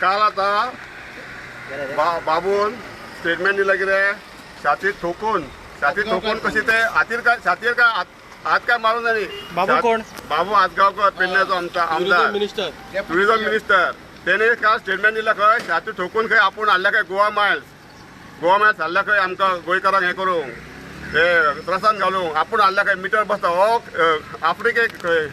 काल आता बाबून स्टेटमेंट दिलं कितें छातीत ठोकून कशी ते छातीर काय हात काय मारून जाणी. बाबू कोण? बाबू आजगावकर पेडण्याचो आमचा आमदार टुरिझम मिनिस्टर. त्याने काल स्टेटमेंट दिला खंय छाती ठोकून खंय आपण हाडल्या काय गोवा मायल्स हाडल्या खंय आमकां गोंयकारांक हे करूंक हे त्रासान घालूंक आपण हाडल्या काय मिटर बसता हो आफ्रिकेक खंय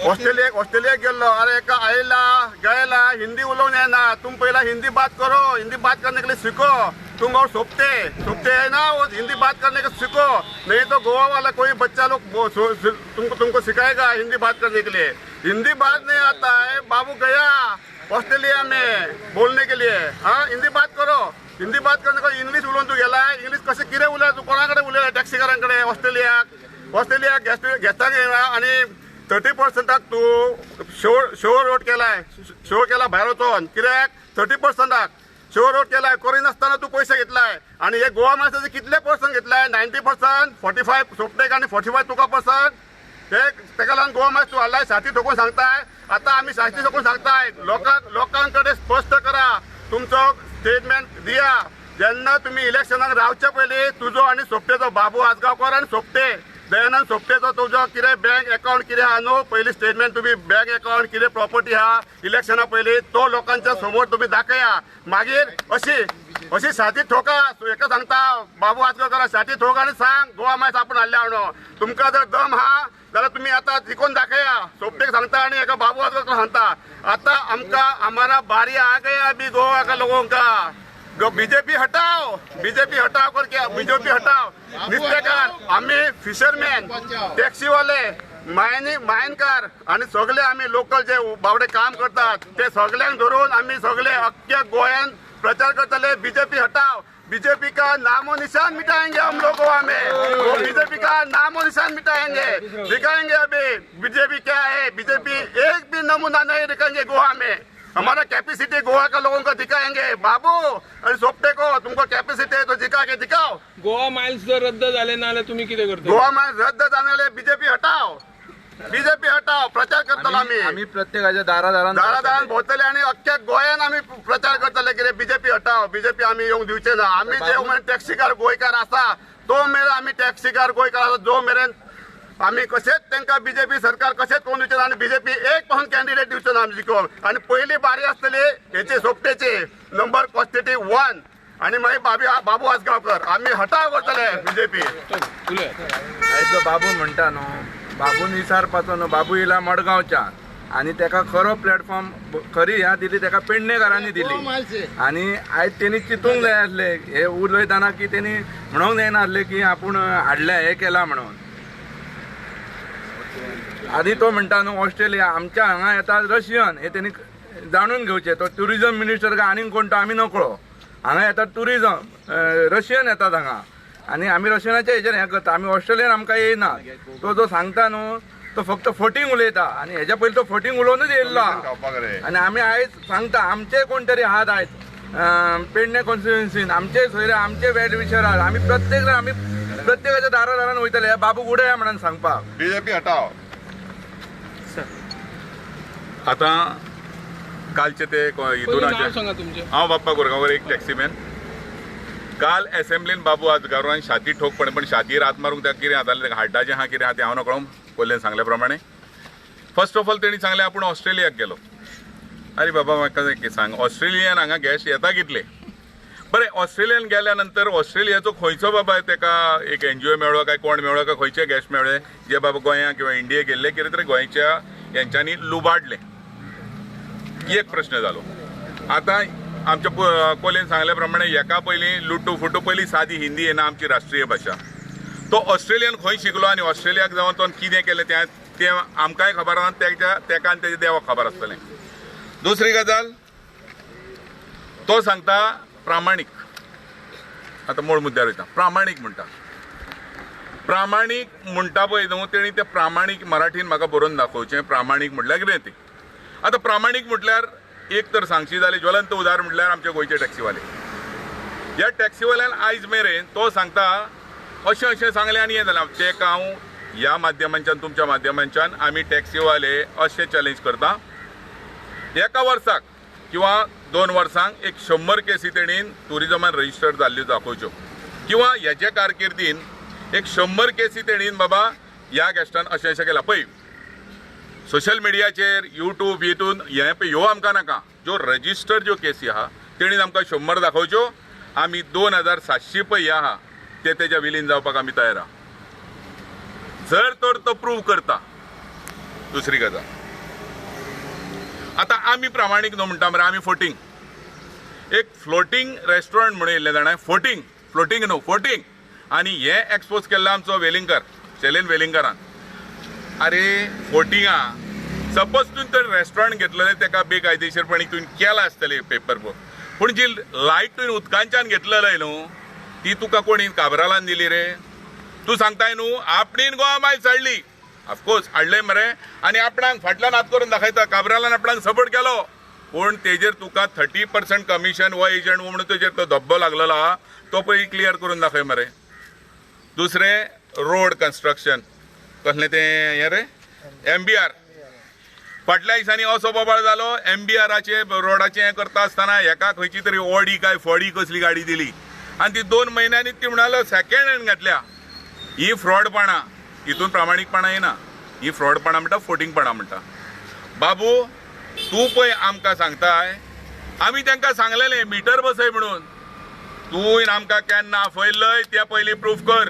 ऑस्ट्रेलियाक गेल्लो. अरे एका आयला गयला हिंदी उलोवंक येना. तुम पहला हिंदी बात करो, हिंदी बात करने के लिए सीखो. तुम और सोपते है ना वो हिंदी बात करने का सीखो, नहीं तो गोवा वाला कोई बच्चा लोग तुमको सिखाएगा हिंदी बात करने के लिए. हिंदी बात नहीं आता है. बाबू गया ऑस्ट्रेलिया में बोलने के लिए. हाँ हिंदी बात करो. हिंदी बात करने को इंग्लिश उलोवन तू गेलाय. इंग्लिश कशें कितें उलय तू कोणाकडे उलयला टॅक्सीकारांकडे ऑस्ट्रेलियाक घेता गेला आणि 30% तू शो रोड केलाय. शो केला भायर वचोन कित्याक 30% शो रोड केलाय. करिनासतना तू पैसे घेतलाय आणि हे गोवा माणसाचे कितले पर्सन घेतलाय 90%, 45 सोपटेक आणि 45 तुका पर्सन. तेका लागून गोवा माणूस तू हाडलाय छाती ठोकून सांगताय. आता आम्ही छाती ठोकून सांगताय लोकांकडे स्पष्ट करा, तुमचो स्टेटमेंट दिया. जेन्ना तुम्ही इलेक्शनाक रावचे पयलीं तुजो आणि सोपटेचो बाबू आजगावकर आणि सोपटे दयानंद सोपटेचो तुजो कितें बँक अकाउंट कितें आहा न्हू पयलीं स्टेटमेंट तुम्ही बँक अकाउंट कितें प्रॉपर्टी आहा इलेक्शना पयलीं तो लोकांच्या समोर तुम्ही दाखया. मागीर अशी छाती ठोका. एका सांगता बाबू आजगावकर छाती ठोक आणि सांग गोवा मायस आपण हाडल्या म्हणून. तुमकां जर दम हा जाल्यार तुम्ही आता जिखून दाखया. सोपटेक सांगता आणि एका बाबू आजगावकर सांगता. आता आमकां हमारा बारी आ गया अभी गोवा का लोगों का. बीजेपी हटाओ करके बीजेपी हटाओ. नुस्तेकार आम्ही फिशरमॅन टॅक्सीवाले मायनकार आणि सगळे आम्ही लोकल जे बावडे काम करतात ते सगळ्यांक धरून आम्ही सगळे अख्ख्या गोंयान प्रचार करतले बीजेपी हटाओ. बीजेपी का नामो निशान मिटाएंगे हम लोग गोवा में. वो बीजेपी का नामो निशान मिटाएंगे. दिखाएंगे अभी बीजेपी क्या है. बीजेपी एक भी नमूना नहीं दिखाएंगे गोवा में. हमारा कैपेसिटी गोवा का लोगों को दिखाएंगे. बाबू और सोपटे को तुमको कैपेसिटी है तो दिखा के दिखाओ. गोवा माइल्स जर रद्द झाले ना तुम्ही किती करता. गोवा माइल्स रद्द जाणारे बीजेपी हटाओ प्रचार करतलो आम्ही प्रत्येकाच्या दारादारान भोंवतले आणि अख्ख्या गोंयान आम्ही प्रचार करतले कितें बीजेपी हटाओ. बीजेपी आम्ही येवंक दिवचे ना. आम्ही जे मेरेन टॅक्सीकार गोंयकार आसा तो मेरेन आम्ही टॅक्सीकार गोंयकार आसा जो मेरेन आम्ही कशेंच तांकां बीजेपी सरकार कशेंच कोण दिवचे ना आणि बीजेपी एक पासून कॅन्डिडेट दिवचे ना आमी जिखोवन. आणि पहिली बारी आसतली हेचे सोपटेची नंबर कॉन्स्टिट्यूटिव्ह 1 आणि मागीर बाबू आजगावकर आम्ही हटाव करतले बीजेपी. आयचो बाबू म्हणटा न्हू बाबून विचारपाचो न्हू. बाबू येयला मडगांवच्यान आणि तेका खरो प्लॅटफॉर्म खरी ह्या दिली तेका पेडणेकारांनी दिली. आणि आयज तेणी चिंतूंक जाय आसले हे उलयतना की तेणी म्हणूंक जायना आसले की आपूण हाडल्या हे केला म्हणून. आधी तो म्हणटा न्हू ऑस्ट्रेलिया आमच्या हांगा येता रशियन हे तेणी जाणून घेवचे. तो टुरिझम मिनिस्टर काय आनीक कोण तो आमी नकळो. हांगा येतात टुरिझम रशियन येतात हांगा आणि आमी रशियनाच्या हेजेर हें करता. आमी ऑस्ट्रेलियन आमकां येयना. तो जो सांगता न्हू तो फक्त फटींग उलयता आणि हेच्या पयलीं तो फटींग उलोवनूच येयल्लो. आणि आमी आयज सांगता आमचे कोण तरी आहात आयज पेडणे कॉन्स्टिट्युएन्सीन आमचे सोयरे आमचे वेड विचार आहात. आमी प्रत्येकाच्या दारान वयतले बाबू उडया म्हणून सांगपाक. बीजेपी हटाओ. आता कालचे ते तुमचे हांव बाप्पा गोरगांवकर एक टॅक्सीमॅन. काल असेंब्लीन बाबू आजगावरान छाती ठोकपणे पण छातीर हात मारूंक तेका कितें जातालें तेका हार्टाचें आहा कितें आहा तें हांव नकळो पयलें सांगल्या प्रमाणे. फर्स्ट ऑफ ऑल तेणी सांगलें आपूण ऑस्ट्रेलियाक गेलो. अरे बाबा म्हाका एक सांग ऑस्ट्रेलियान हांगा गॅस येता कितले. बरें ऑस्ट्रेलियान गेल्या नंतर ऑस्ट्रेलियाचो खंयचो बाबा तेका एक एनजीओ मेळ्ळो काय कोण मेळ्ळो काय खंयचे गॅस मेळ्ळे जे बाबा गोंया किंवा इंडियेक गेल्ले कितें तरी गोंयच्या हेंच्यांनी लुबाडले. एक प्रश्न जालो. आता आमच्या कोलेन सांगल्या प्रमाणे एका पयलीं लुटू फुटू पयलीं सादी हिंदी येना आमची राष्ट्रीय भाशा. तो ऑस्ट्रेलियन खंय शिकलो आणि ऑस्ट्रेलियाक जावन तो कितें केलें तें आमकांय खबर ना तेका आनी तेजे देवाक खबर आसतलें. दुसरी गजाल तो सांगता प्रामाणीक. आता मूळ मुद्द्यार वयता. प्रामाणीक म्हणटा पळय न्हू तेणी ते प्रामाणीक मराठीन म्हाका बरोवन दाखोवचें. प्रामाणीक म्हटल्यार कितें तें. आता प्रामाणीक म्हटल्यार एक तर सांगची जाली ज्वलंत उदाहरण म्हटल्यार आमचे गोंयचे टॅक्सीवाले. ह्या टॅक्सीवाल्यान आयज मेरेन तो सांगता अशें सांगलें आनी हें जालें. तेका हांव ह्या माध्यमांच्यान तुमच्या माध्यमांच्यान आमी टॅक्सीवाले अशें चॅलेंज करता, एका वर्साक किंवा 2 वर्सांक एक 100 केसी तेणीन टुरिजमान रजिस्टर जाल्ल्यो दाखोवच्यो, किंवा हेचे कारकिर्दीन एक 100 केसी तेणीन बाबा ह्या गॅस्टान अशें केलां. पळय, सोशल मिडियाचेर यूट्यूब हितून ह्यो आमकां नाका, ज्यो रजिस्टर ज्यो केसी आहा तेणीन आमकां 100 दाखोवच्यो. आमी 2700 पळय हे आहा ते तेच्या विलीन जावपाक आमी तयार आहा, जर तर तो प्रूव करता. दुसरी गजाल, आतां आमी प्रामाणीक न्हू म्हणटा मरे, आमी फोटींग एक फ्लोटींग रेस्टॉरंट म्हणून येयल्लें जाणां, फ्लोटींग न्हू फोटींग, आनी हे एक्सपोज केल्लो आमचो वेलिंगकर, शेलेन वेलिंगकरान. अरे फोटिंगा सपोज तुवें तर रेस्टॉरंट घेतलेलें तेका बेकायदेशीरपणी तुवें केलां आसतलें पेपर बुक, पूण जी लायट तुवें उदकांच्यान घेतलेली न्हू ती तुका कोणी काबरालान दिली रे? तूं सांगताय न्हू आपणीन गोवा मायल चाडली, ऑफकोर्स हाडलें मरे, आनी आपणाक फाटल्यान हात करून दाखयता काबरालान आपणाक सपोर्ट केलो, पूण तेजेर तुका 30% कमिशन हो एजंट म्हणून तेजेर तो धब्बो लागलेलो आहा तो पळय क्लियर करून दाखय मरे. दुसरें रोड कन्स्ट्रक्शन, कसलें तें हें रे MBR, फाटल्या दिसांनी असो बोबाळ जालो, MBRाचे रोडाचें हें करता आसतना एका खंयची तरी ऑडी काय फॉडी कसली गाडी दिली आनी ती 2 म्हयन्यांनी ती म्हणालो सेकंड हँड घातल्या. ही फ्रॉडपणां, हितून प्रामाणीकपणां येना, ही फ्रॉडपणां म्हणटा, फोटिंगपणां म्हणटा. बाबू तूं पळय आमकां सांगताय, आमी तांकां सांगलेलें मिटर बसय म्हणून, तुवें आमकां केन्ना afयलय तें पयलीं प्रूफ कर.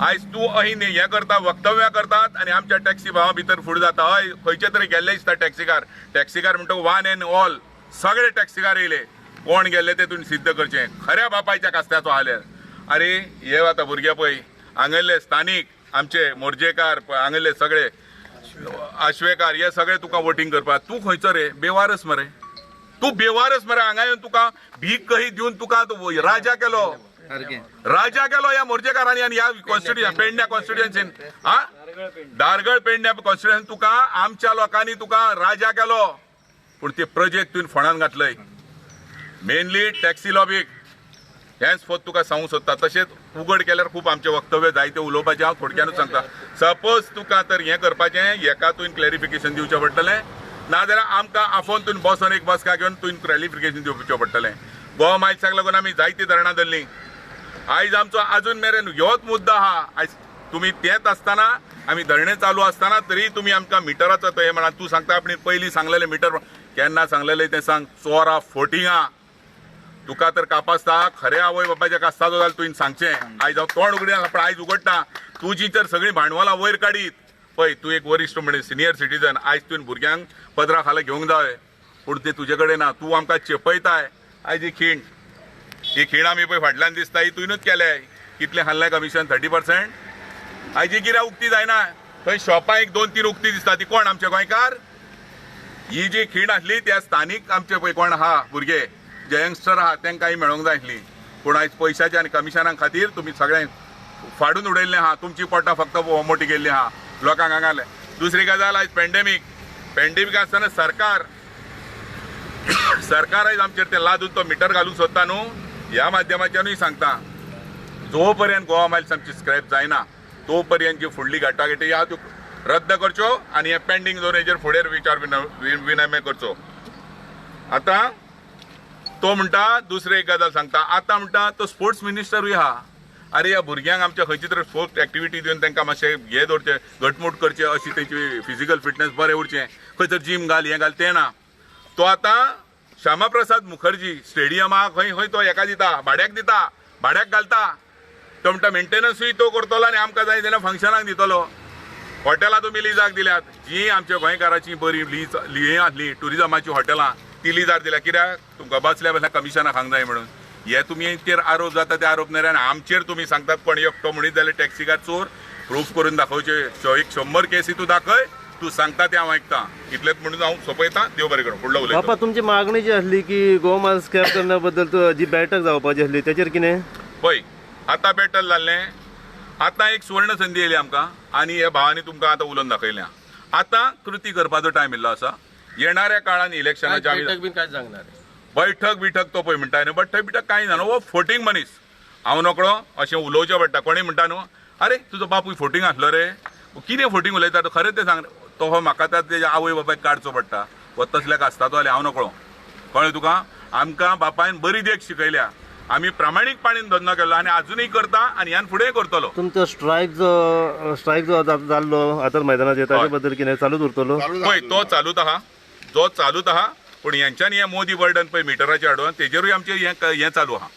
आयज तूं अही हें करता, वक्तव्यां करतात आनी आमच्या टॅक्सी भावा भितर फुडें जाता. हय खंयचे तरी गेल्ले दिसता टॅक्सीकार म्हणटा वन एंड ऑल सगळे टॅक्सीकार येयले, कोण गेल्ले ते तुवें सिद्ध करचें, खऱ्या बापायच्या कास्त्याचो आल्यार. अरे हे आतां भुरगे पळय हांगेल्ले स्थानीक आमचे मोर्जेकार, हांगेल्ले सगळे आश्वेकार, हे सगळे तुका वोटींग करपाक. तूं खंयचो रे? बेवारस मरे, तूं बेवारस मरे. हांगा येवन तुका भीक कही दिवन तुका राजा केलो ह्या मोर्जेकारांनी आनी ह्या कॉन्स्टिट्युशन पेडण्या कॉन्स्टिट्युएन्सीन, दारगळ पेडण्या कॉन्स्टिट्युएन्सीन तुका आमच्या लोकांनी तुका राजा केलो, पूण ते प्रजेक तुवें फोंडान घातलय. मेनली टॅक्सी लॉबीक हेंच फोत तुका सांगूंक सोदता. तशेंच उगड केल्यार खूब आमचे वक्तव्य जायते उलोवपाचें, हांव थोडक्यानूच सांगता. सपोज तुका तर हें करपाचें, हेका तुवें क्लॅरिफिकेशन दिवचें पडटलें, नाजाल्यार आमकां आफोवन तुवें बसोन एक बसका घेवन तुवें क्लॅरिफिकेशन दिवचें पडटलें. गोवा मायल्साक लागून आमी जायतीं धरणां धरलीं. आयज आमचो अजून मेरेन ह्योच मुद्दा आहा. आयज तुमी तेंच आसतना, आमी धरणे चालू आसतना तरी तुमी आमकां मिटराचो तो हें म्हणा. तूं सांगता आपणी पयलीं सांगलेलें मिटर, केन्ना सांगलेलें तें सांग. चोरा फोटिंगा तुका तर कापासता, खरे आवय बापाच्या कास्ताचो जाल्यार तुवें सांगचें. आयज हांव तोंड उगडीन पण आयज उगडटा, तुजी तर सगळीं भांडवलां वयर काडीत. पळय तूं एक वरिश्ठ म्हणजे सिनियर सिटीजन, आयज तुवें भुरग्यांक पदरा खाला घेवंक जाय, पूण तें तुजे कडेन ना. तूं आमकां चेपयताय. आयज ही खीण आमी पळय फाटल्यान दिसता ही तुवेंच केल्या. कितलें खाल्लें कमिशन? 30%. आयज गिऱ्या उक्ती जायना. थंय शॉपां एक 2-3 उक्ती दिसता, ती कोण? आमचे गोंयकार. ही जी खीण आसली त्या स्थानीक आमचे पळय कोण आहा भुरगे जे यंगस्टर आहा तांकांय मेळोंक जाय आसली, पूण आयज पयशाच्या आनी कमिशनां खातीर तुमी सगळें फाडून उडयल्लें आहा. तुमची पोटां फक्त मोठी गेल्ली आहा, लोकांक हांगाले. दुसरी गजाल, आयज पॅन्डेमीक आसतना सरकार आयज आमचेर तें लादून तो मिटर घालूंक सोदता न्हू. ह्या माध्यमाच्यानूय सांगता, जो पर्यंत गोवा मायल्स आमची स्क्रॅप जायना तो पर्यंत जी फुडली गटागटी आहा त्यो रद्द करच्यो आनी हे पेंडींग दवरून हेजेर फुडें विचार विनिमय करचो. आतां तो म्हणटा, दुसरी एक गजाल सांगता, आतां म्हणटा तो स्पोर्ट्स मिनिस्टरूय आहा. अरे ह्या भुरग्यांक आमच्या खंयची तरी स्पोर्ट्स एक्टिविटी दिवन तांकां मातशें हें दवरचें, घटमूट करचें, अशी तेंची फिजिकल फिटनेस बरें उरचें. खंय तर जीम घाल, हें घाल, तें ना. तो आतां श्यामाप्रसाद मुखर्जी स्टेडियमाक खंय तो हेका दिता, भाड्याक घालता. तो म्हणटा मेंटेनन्सूय तो करतलो आनी आमकां जाय जाल्यार फंक्शनाक दितलो. हॉटेलां तुमी लिजाक दिल्यात, जी आमच्या गोंयकाराची बरी हें आसली टुरिजमाची हॉटेलां ती लिजार दिल्या. कित्याक? तुमकां बसल्या कमिशनां खावंक जाय म्हणून. हे तुमचेर आरोप जाता ते आरोप न्हय, आनी आमचेर तुमी सांगतात कोण एकटो म्हणीत जाल्यार टॅक्सीकार चोर प्रूफ करून दाखोवचे. 100 केसी तूं दाखय, तूं सांगता तें हांव आयकतां. इतलेंच म्हणून हांव सोंपयतां. देव बरें करूं. फुडलो उलयता. बापा, तुमची मागणी जी आसली की गोवा मायल्स स्क्रॅप करण्या बद्दल जी बैठक जावपाची आसली तेचेर कितें? पळय आतां बॅटल जाल्लें, आतां एक सुवर्ण संदी येयली आमकां आनी हे भावांनी तुमकां आतां उलोवन दाखयल्या. आतां कृती करपाचो टायम येयल्लो आसा. येणाऱ्या काळान इलेक्शनाच्या बैठक बिठक तो पळय म्हणटा न्हू, बैठक बिठक कांय ना. हो फोटींग मनीस, हांव नकळो अशें उलोवचें पडटा. कोणी म्हणटा न्हू, अरे तुजो बापूय फोटींग आसलो रे, कितें फोटींग उलयता तो खरें तें सांग तो हो म्हाका तेज्या आवय बापायक काडचो पडटा व तसल्याक आसता तो जाल्यार हांव नकळो कळ्ळें तुका आमकां बापायन बरी देख शिकयल्या आमी प्रामाणीकपणान धंदो केलो आनी आजुनूय करता आनी ह्यान फुडेंय करतलो तुमचो स्ट्रायक जो जाल्लो आतां मैदानाचेर ताचे बद्दल कितें चालूच उरतलो पळय तो चालूच आहा पूण हेंच्यांनी हें मोदी बर्डन पळय मिटराचें हाडून तेजेरूय आमचें हें चालू आहा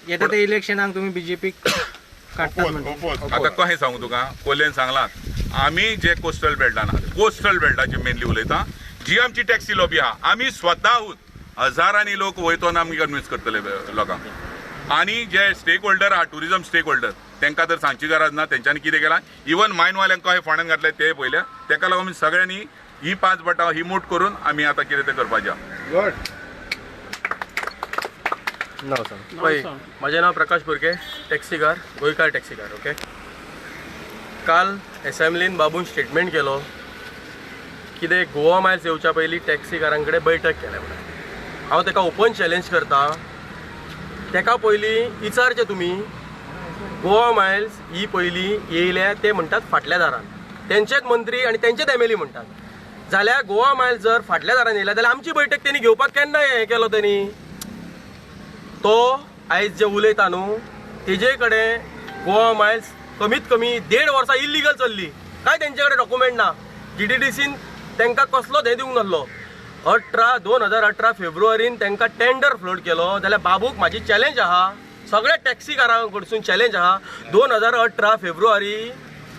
येता ते इलेक्शनाक तुम्ही बीजेपी काडटात म्हणटा. आता कशें सांगू तुका कोल्हेन सांगलां आमी जे कोस्टल बेल्टान आहा कोस्टल बेल्टाची मेनली उलयता जी आमची टॅक्सी लॉबी आहा आमी स्वताहूच हजारांनी लोक वयतोन आमी कन्विन्स करतले लोकांक आनी जे स्टेक होल्डर आहा टुरिजम स्टेक होल्डर तांकां तर सांगची गरज ना तेंच्यांनी कितें केलां इवन मायनवाल्यांक कशें फोंड्यान घातले ते पयल्या ताका लागून आमी सगळ्यांनी ही 5 बटां ही मूठ करून आमी आतां कितें तें करपाचें आहा नांव सांग पळय म्हजें नांव प्रकाश पुरके टॅक्सीकार गोंयकार टॅक्सीकार ओके काल एसेंब्लीन बाबून स्टेटमेंट केलो कितें गोवा मायल्स येवच्या पयलीं टॅक्सीकारां कडेन बैठक केल्या म्हणून हांव ताका ओपन चॅलेंज करता ताका पयलीं विचारचें तुमी गोवा मायल्स ही पयलीं येयल्या ते म्हणटात फाटल्या दारान तेंचेच मंत्री आनी तेंचेच एम एल ए म्हणटात जाल्यार गोवा मायल्स जर फाटल्या दारान येयल्या जाल्यार आमची बैठक तेणी घेवपाक केन्ना हें केलो तेणी तो आयज जे उलयता न्हू तेजे कडेन गोवा मायल्स कमीत कमी 1.5 वर्सां इल्लिगल चल्ली काय तेंचे कडेन डॉक्युमेंट ना GTDCन तांकां कसलोच हें दिवंक नासलो 2018 फेब्रुवारीन तांकां टेंडर फ्लोट केलो जाल्यार बाबूक म्हाजी चॅलेंज आहा सगळ्या टॅक्सीकारां कडसून चॅलेंज आहा 2018 फेब्रुवारी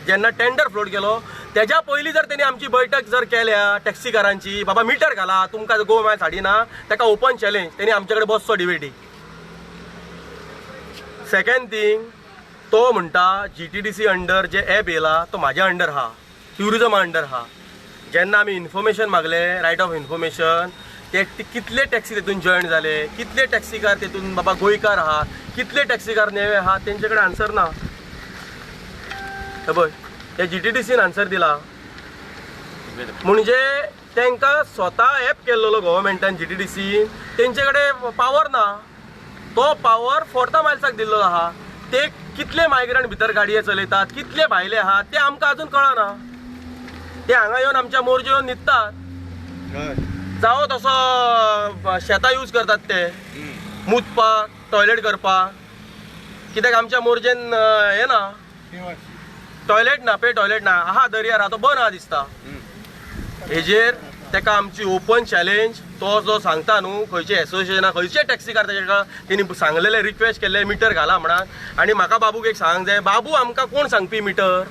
जेन्ना टेंडर फ्लोट केलो तेज्या पयलीं जर तेणी आमची बैठक जर केल्या टॅक्सीकारांची बाबा मिटर घाला तुमकां गोवा मायल्स हाडिना ताका ओपन चॅलेंज तेणी आमचे कडेन बसचो डिबेटी सेकंड थिंग तो म्हणटा GTDC अंडर जे ॲप येयला तो म्हाज्या अंडर आहा ट्युरिजमा अंडर आहा जेन्ना आमी इन्फॉर्मेशन मागले रायट ऑफ इन्फॉर्मेशन ते कितले टॅक्सी तेतून जॉयन जाले कितले टॅक्सीकार तेतून बाबा गोंयकार आहा कितले टॅक्सीकार नेवे आहा तेंचे कडेन आन्सर ना पळय ते GTDCन आन्सर दिला म्हणजे तांकां स्वता ॲप केल्लो गव्हर्मेंटान GTDCन तेंचे कडेन पावर ना तो पावर 4 मायल्साक दिल्लो आहा ते कितले मायग्रंट भितर गाडये चलयतात कितले भायले आहात ते आमकां अजून कळना ते हांगा येवन आमच्या मोर्जे येवन न्हिदतात जावं तसो शेतां यूज करतात ते मुतपाक टॉयलेट करपाक कित्याक आमच्या मोर्जेन हें ना टॉयलेट ना टॉयलेट ना आहा दर्यार आहा तो बंद आहा दिसता हेजेर ताका आमची ओपन चॅलेंज तो जो सांगता न्हू खंयचे एसोसिएशना खंयचे टॅक्सीकार ताच्या तेणी सांगलेले रिक्वेस्ट केल्ले मिटर घाला म्हणून आनी म्हाका बाबूक एक सांगूंक जाय बाबू आमकां कोण सांगपी मिटर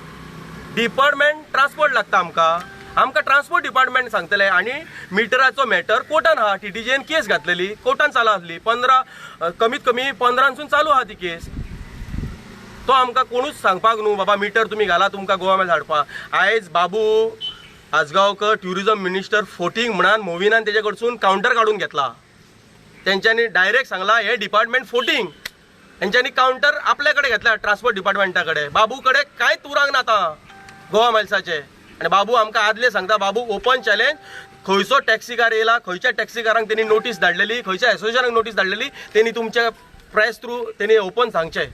डिपार्टमेंट ट्रान्सपोर्ट लागता आमकां ट्रान्सपोर्ट डिपार्टमेंट सांगतले आनी मिटराचो मॅटर कोर्टान आहा TTJन केस घातलेली कोर्टान चालू आसली 15 कमीत कमी 15सून चालू आहा ती केस तो आमकां कोणूच सांगपाक न्हू बाबा मिटर तुमी घाला तुमकां गोवा मायल्स हाडपाक आयज बाबू आजगांवकर ट्युरिजम मिनिस्टर फोटींग म्हणून मोविनान तेजे कडसून कावंटर काडून घेतला तेंच्यांनी डायरेक्ट सांगला हे डिपार्टमेंट फोटींग तेंच्यांनी कावंटर आपल्या कडेन घेतला ट्रान्सपोर्ट डिपार्टमेंटा कडेन बाबू कडेन कांयच उरांक ना आतां गोवा मायल्साचे आनी बाबू आमकां आदले सांगता बाबू ओपन चॅलेंज खंयचो टॅक्सीकार येयला खंयच्या टॅक्सीकारांक तेणी नोटीस धाडलेली खंयच्या एसोसिएशनाक नोटीस धाडलेली तेणी तुमच्या प्रेस थ्रू तेणी ओपन सांगचें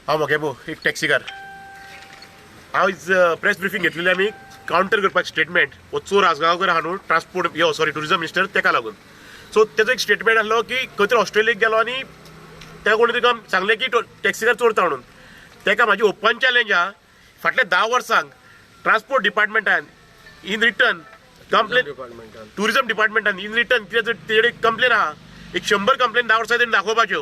हांव मोगेबो एक टॅक्सीकार आयज प्रेस ब्रिफींग घेतलेली आमी कावंटर करपाक स्टेटमेंट हो चोर आजगांवकर आहा न्हू ट्रान्सपोर्ट टुरिजम मिनिस्टर तेका लागून सो तेजो एक स्टेटमेंट आसलो की खंय तरी ऑस्ट्रेलियाक गेलो आनी त्या कोणी तिका सांगलें की टॅक्सीकार चोरता म्हणून तेका म्हाजी ओपन चॅलेंज आहा फाटल्या 10 वर्सांक ट्रान्सपोर्ट डिपार्टमेंटान इन रिटर्न कंप्लेन टुरिजम डिपार्टमेंटान इन रिटर्न तेजे कंप्लेन आहा एक 100 कंप्लेन 10 वर्सां तेणी दाखोवपाच्यो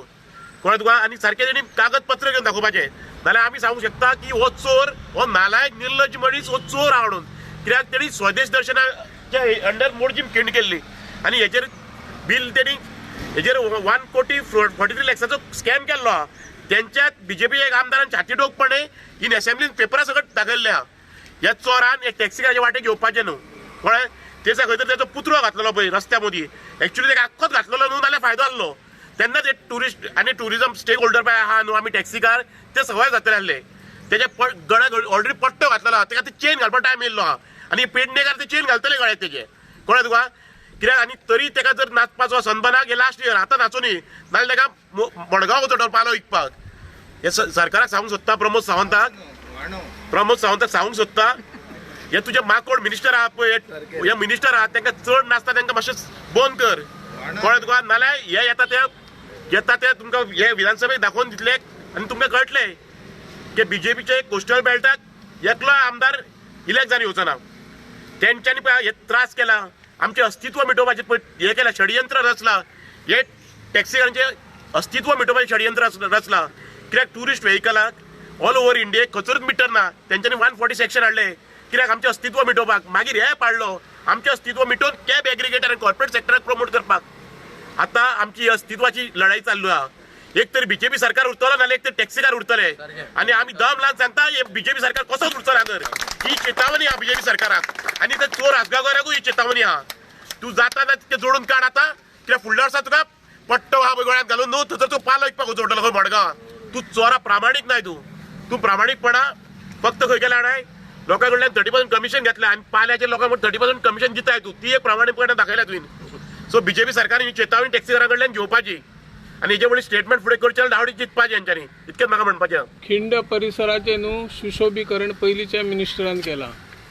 कळ्ळें तुका आनी सारकें तेणी कागदपत्र घेवन दाखोवपाचें नाल्यार आमी सांगूंक शकता की हो चोर हो नालायक निर्लज मनीस हो चोर आहा म्हणून कित्याक तेणी स्वदेश दर्शनाच्या अंडर मोडजीम खिंड केल्ली आनी हेजेर बील तेणी हेजेर 1,43 लॅक्साचो स्कॅम केल्लो आहा तेंच्यात BJP एक आमदारान छातीडोकपणे इन एसेंब्लीन पेपरा सकट दाखयल्ले आहा ह्या चोरान एक टॅक्सीकाराचे वाटे घेवपाचें न्हू कळ्ळें ते खंय तरी तेजो पुतळो घातलेलो पळय रस्त्या मदीं एक्चुली तेका आख्खोच घातलेलो न्हू नाल्यार फायदो आसलो तेन्ना ते टुरिस्ट आनी टुरिजम स्टेक होल्डर पळय आहा न्हू आमी टॅक्सीकार ते सवय जातले आसले तेजे गळ्याक ऑलरेडी पट्टो घातलेलो आहा तेका ते चेन घालपाक टायम येयल्लो आहा आनी पेडणेकार ते चेन घालतले गळ्याक तेजे कळ्ळें तुका कित्याक आनी तरी तेका जर नाचपाचो सनबनाक हे लास्ट इयर आतां नाचोनी नाल्यार तेका मडगांव वचो पालो विकपाक हे सरकाराक सांगूंक सोदता प्रमोद सावंताक सांगूंक सोदता हे तुजे माकोड मिनिस्टर आहा पळय हे मिनिस्टर आहात तांकां चड नासता तांकां मातशें बंद कर कळ्ळें तुका नाल्यार हे येता ते तुमकां हे विधानसभेक दाखोवन दितले आनी तुमकां कळटलें की बीजेपीचे कोस्टल बेल्टाक एकलो आमदार इलेक्ट जावन येवचो ना तेंच्यांनी पळय हे त्रास केला आमचे अस्तित्व मिटोवपाचे पळय हे केला षडयंत्र रचला हे टॅक्सीकारांचे अस्तित्व मिटोवपाचे षडयंत्र रचला कित्याक ट्युरिस्ट व्हेहिकलाक ऑल ओव्हर इंडियेक खचरूच मिटर ना तेंच्यांनी 140 सेक्शन हाडले कित्याक आमचे अस्तित्व मिटोवपाक मागीर हे पाडलो आमचे अस्तित्व मिटोवन कॅब एग्रिगेटर आनी कॉर्पोरेट सेक्टराक प्रमोट करपाक आतां आमची अस्तित्वाची लढाई चालू आहा एक तर बीजेपी सरकार उरतलो नाल्यार एक तर टॅक्सीकार उरतले आनी आमी दम लावन सांगता हे बीजेपी सरकार कसोच उरचो ना तर ही चेतावणी आहा बीजेपी सरकाराक आनी ते चोर आसगावकाराकूय ही चेतावणी आहा तूं जाता तितकें जोडून काड आतां कित्याक फुडल्या वर्सा तुका पट्टो आहा पळय गोळ्यांत घालून न्हू थंयसर तूं पालो विकपाक जोडटलो खंय मडगांव तूं चोरा प्रामाणीक नाय तूं प्रामाणीकपणा फक्त खंय गेला जाणाय लोकां कडल्यान 30% कमिशन घेतलें आनी पाल्याचे लोकांक 30% कमिशन दिताय तूं ती एक प्रामाणीकपणा दाखयल्या तुवें सो बीजेपी सरकारान ही चेतावणी टॅक्सीकारां कडल्यान घेवपाची आनी हेजे फुडें स्टेटमेंट फुडें करचे धावडी चिंतपाचें हेंच्यांनी इतकेंच म्हाका म्हणपाचें खिंड परिसराचे न्हू सुशोभीकरण पयलींच्या मिनिस्टरान केला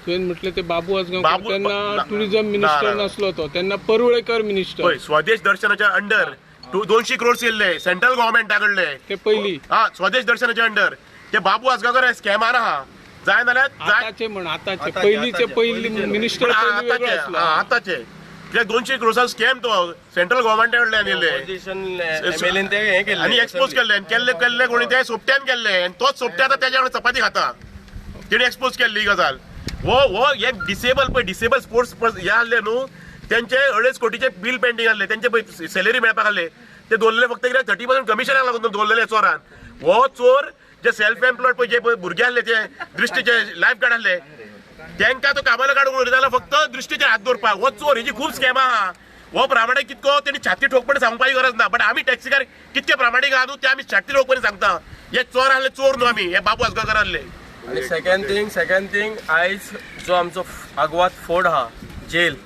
तुवें म्हटलें ते बाबू आसगांवकर तेन्ना टुरिझम मिनिस्टर नासलो तो तेन्ना परुळेकर मिनिस्टर पळय स्वदेश दर्शनाच्या अंडर 200 करोड येयल्ले सेंट्रल गव्हर्मेंटा कडले ते पयलीं स्वदेश दर्शनाच्या अंडर ते बाबू आसगांवकर स्कॅमार आहा जाय नाल्यार आतांचे म्हण आतांचे पयली मिनिस्टर आतांचे कित्याक 200 करोड स्कॅम तो सेंट्रल गव्हर्मेंटा कडल्यान येयल्ले आनी एक्सपोज केल्ले कोणी ते सोपट्यान केल्ले आनी तोच सोपटे आतां तेज्या वांगडा चपाती खाता तेणी एक्सपोज केल्ली ही गजाल हो हे डिसेबल स्पोर्ट्स हे आहले न्हू त्यांचे 2.5 कोटीचे बिल पेंडींग आहले त्यांचे सॅलरी मेळपाक आहले ते दवरलेले फक्त कितें 30% कमिशनाक लागून दवरलेले चोरान हो चोर जे सेल्फ एम्प्लॉयड पळय जे भुरगे आहले ते दृश्टीचे लायफ गार्ड आहले तांकां तो कामाला काडूंक उरतालो फक्त दृश्टीचेर हात दवरपाक हो चोर हेजी खूब स्कॅम आहा हो प्रामाणीक कितको तेणी छाती ठोकपणे सांगपाची गरज ना बट आमी टॅक्सीकार कितके प्रामाणीक आहा न्हू ते आमी छाती ठोकपणे सांगता हे चोर आहले चोर न्हू आमी हे बाबू आसगांवकर आहले आणि सेकंड थिंग आयज जो आमचो आग्वाद फोर्ट आहा जेल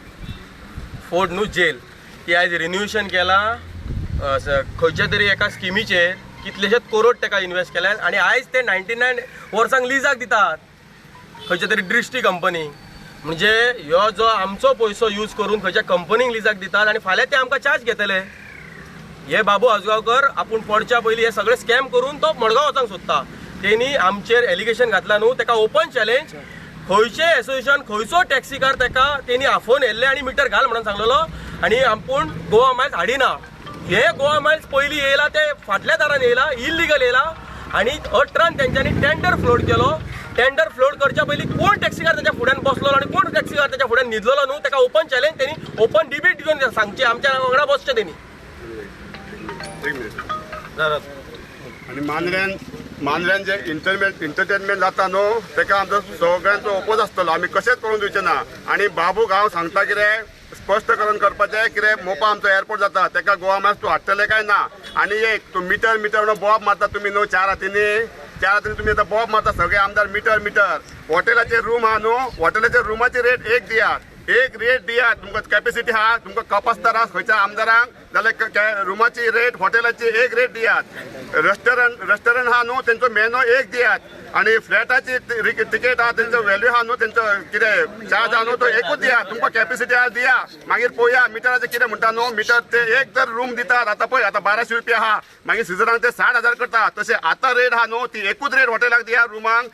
फोर्ट न्हू जेल ती आयज रिन्युएशन केला खंयच्या तरी एका स्किमीचेर कितलेशेच करोड ताका इन्वेस्ट केल्यात आनी आयज ते 99 वर्सांक लिजाक दितात खंयच्या तरी दृश्टी कंपनी म्हणजे ह्यो जो आमचो पयसो यूज करून खंयच्या कंपनीक लिजाक दितात आनी फाल्यां ते आमकां चार्ज घेतले हे बाबू आसगांवकर आपूण पडच्या पयलीं हे सगळे स्कॅम करून तो मडगांव वचूंक सोदता तेणी आमचेर एलिगेशन घातला न्हू ताका ओपन चॅलेंज खंयचे एसोसिएशन खंयचो टॅक्सीकार ताका तेणी आफोवन येयल्ले आनी मिटर घाल म्हणून सांगलेलो आनी आपूण गोवा मायल्स हाडिना हे गोवा मायल्स पयलीं येयला ते फाटल्या दारान येयला इल्लिगल येयला आनी अठरान तेंच्यांनी टेंडर फ्लोट केलो टेंडर फ्लोट करच्या पयलीं कोण टॅक्सीकार ताच्या फुड्यान बसलो आनी कोण टॅक्सीकार ताच्या फुड्यान न्हिदलो न्हू ताका ओपन चॅलेंज तेणी ओपन डिबेट घेवन सांगचे आमच्या वांगडा बसचे तेणी आणि मांद्र्यान जे एंटरटेनमेंट जाता न्हू तेका आमचो सगळ्यांचो ओपोज आसतलो आमी कशेंच करून दिवचे ना आनी बाबू गांव सांगता कितें स्पश्टकरण करपाचें कितें मोपा आमचो एअरपोर्ट जाता तेका गोवा मायल्स तूं हाडटले काय ना आनी एक तूं मिटर बॉब मारता तुमी न्हू 4 हातींनी तुमी आतां बॉब मारता सगळे आमदार मिटर हॉटेलाचे रूम आहा न्हू हॉटेलाच्या रूमाची रेट एक दियात तुमकां कॅपेसिटी आहा तुमकां कपासदार आहा खंयच्या आमदारांक जाल्यार रुमाची रेट हॉटेलाची एक रेट दियात रेस्टॉरंट आहा न्हू तेंचो मेनू एक दियात आनी फ्लॅटाची तिकेट आहा तेंचो व्हॅल्यू आहा न्हू तेंचो कितें चार्ज आहा न्हू तो एकूच दिया तुमकां कॅपेसिटी आहा दिया मागीर पळोवया मिटराचें कितें म्हणटा न्हू मिटर ते एक तर रूम दितात आतां पळय आतां 1200 रुपया आहा मागीर सिजनाक ते 60,000 करता तशें आतां रेट आहा न्हू ती एकूच रेट हॉटेलाक दिया रुमांक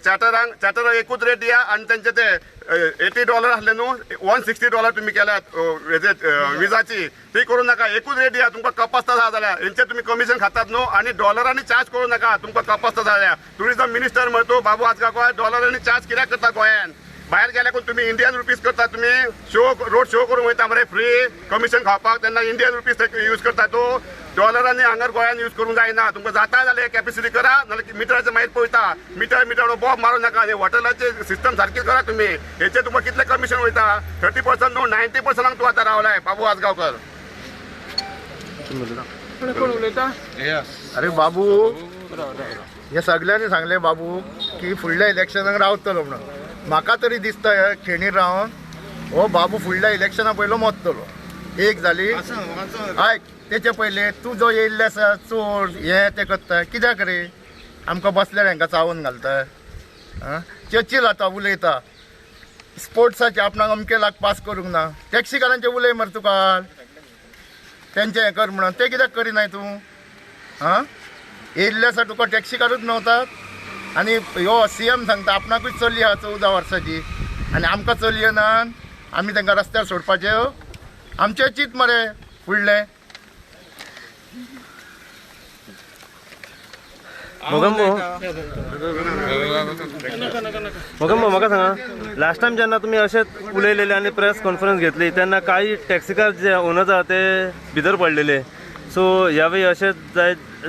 चार्टराक एकूच रेट दिया आनी तेंचे ते $80 आसले न्हू $160 तुमी केल्यात हेजे विजाची ती करूं नाका एकूच रेट दिया तुमकां कपासता जाय जाल्यार हेंचे तुमी कमिशन खातात न्हू आनी डॉलरांनी चार्ज करूं नाका तुमकां कपासता जाल्यार टुरिझम मिनिस्टर म्हणतो बाबू आसगांवकर डॉलरांनी चार्ज कित्याक करता गोंयान भायर गेल्यार तुमी इंडियन रुपीज करता तुमी रोड शो करूंक वयता मरे फ्री कमिशन खावपाक तेन्ना इंडियन रुपीज यूज करता तो डॉलरांनी हांगर गोंयान यूज करूंक जायना तुमकां जाता जाल्यार कॅपेसिटी करा नाल्यार मिटराचें मागीर पळयता मिटर बॉब मारूं नाका आनी हॉटेलाचे सिस्टम सारकी करा तुमी हेचे तुमकां कितले कमिशन वयता 30% न्हू 90% तूं आतां रावलाय बाबू आसगांवकर कोण उलयता अरे बाबू हे सगळ्यांनी सांगले बाबू की फुडल्या इलेक्शनाक रावतलो म्हणून म्हाका तरी दिसता खेणीर रावन हो बाबू फुडल्या इलेक्शना पयलो मरतलो एक जाली आयक तेचे पयले तूं जो येयल्ले आसा चोर हे ते करता कित्याक रे आमकां बसल्यार हांकां चावून घालता. चर्चिल आतां उलयता स्पोर्ट्साचे आपणाक अमके लाख पास करूंक ना. टॅक्सीकारांचे उलय मरे तुका तेंचे हें कर म्हणून ते कित्याक करिनाय तूं? येयल्ले आसा तुका टॅक्सीकारूच नव्हतात. आनी ह्यो CM सांगता आपणाकूच चली आहा 14 वर्साची आनी आमकां चली येनात. आमी तांकां रस्त्यार सोडपाचे. आमचें चिंत मरे फुडलें. म्हाका सांगा, लास्ट टायम जेन्ना तुमी अशेंच उलयलेले आनी प्रेस कॉन्फरन्स घेतली तेन्ना काही टॅक्सीकार जे ओनर्स आहा ते भितर पडलेले. सो ह्या वेळी अशेंच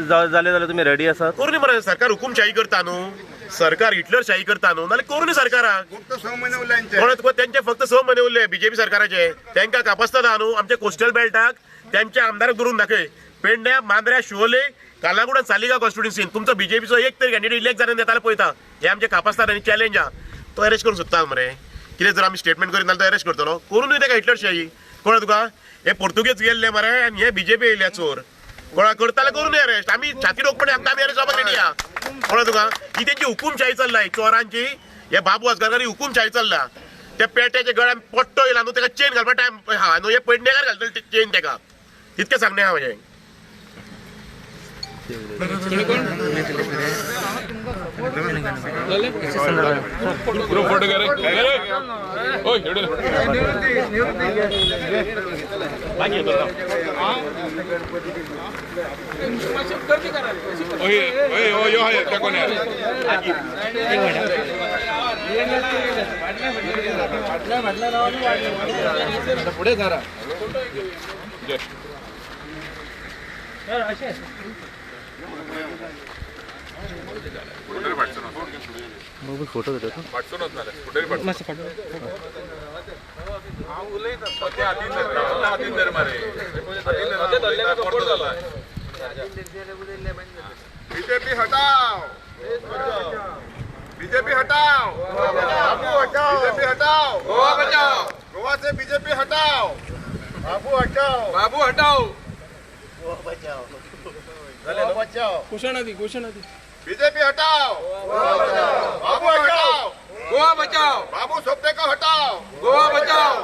जाले जाल्यार तुमी रेडी आसात? करून मरे, सरकार हुकुमशाही करता न्हू, सरकार हिटलरशाही करता न्हू, नाल्यार करून सरकाराक. फक्त 6 महिने उरले कोण त्यांचे फक्त 6 महिने उरले बीजेपी सरकाराचे. तांकां कापासतात आहा न्हू आमच्या कोस्टल बेल्टाक. त्यांच्या आमदाराक धरून दाखय. पेडण्या, मांद्र्या, शिवोले, कालागुडा, सालिगांव कॉन्स्टिट्युन्सीन तुमचो बीजेपीचो एक तरी कॅन्डिडेट इलेक्ट जाल्यार येताले पळयता. हे आमचे कापासतात आनी चॅलेंज आहा. तो अरेस्ट करूंक सोदता मरे. कितें जर आमी स्टेटमेंट करीत नाल्यार तो अरेस्ट करतलो. करून ताका हिटलरशाही. कोण तुका हे पोर्तुगेज गेल्ले मरे आनी हे बीजेपी येयल्या चोर. कोणा करताले करून अरेस्ट. आमी छाती रोखपणे आमकां आमी अरेस्ट जावपाक रेडी आहा. कोण तुका ही तेंची हुकुमशाही चल्ला चोरांची. हे बाबू आजगारकार हुकुमशाही चल्ला. त्या पेट्याच्या गळ्यान पट्टो येयला न्हू, ताका चेन घालपाक टायम हा न्हू. हे पेडणेकार घालतले चेन ताका. इतकें सांगणे हा म्हजें. फोटो घे रे. ओय हेडून ओय ओय ओय ओय त्या कोण पुढे करा. फोटो घेतो. बीजेपी हटाओ, बीजेपी हटाओ, बाबू हटाओ, बीजेपी हटाओ, गोवा बचाओ, गोवा से बीजेपी हटाओ, बाबू हटाओ, बाबू हटाओ, गोवा बचाओ, घोषणा दी बीजेपी हटाओ, बाबू हटाओ, गोवा बचाओ, बाबू सोपटे को हटाओ, गोवा बचाओ.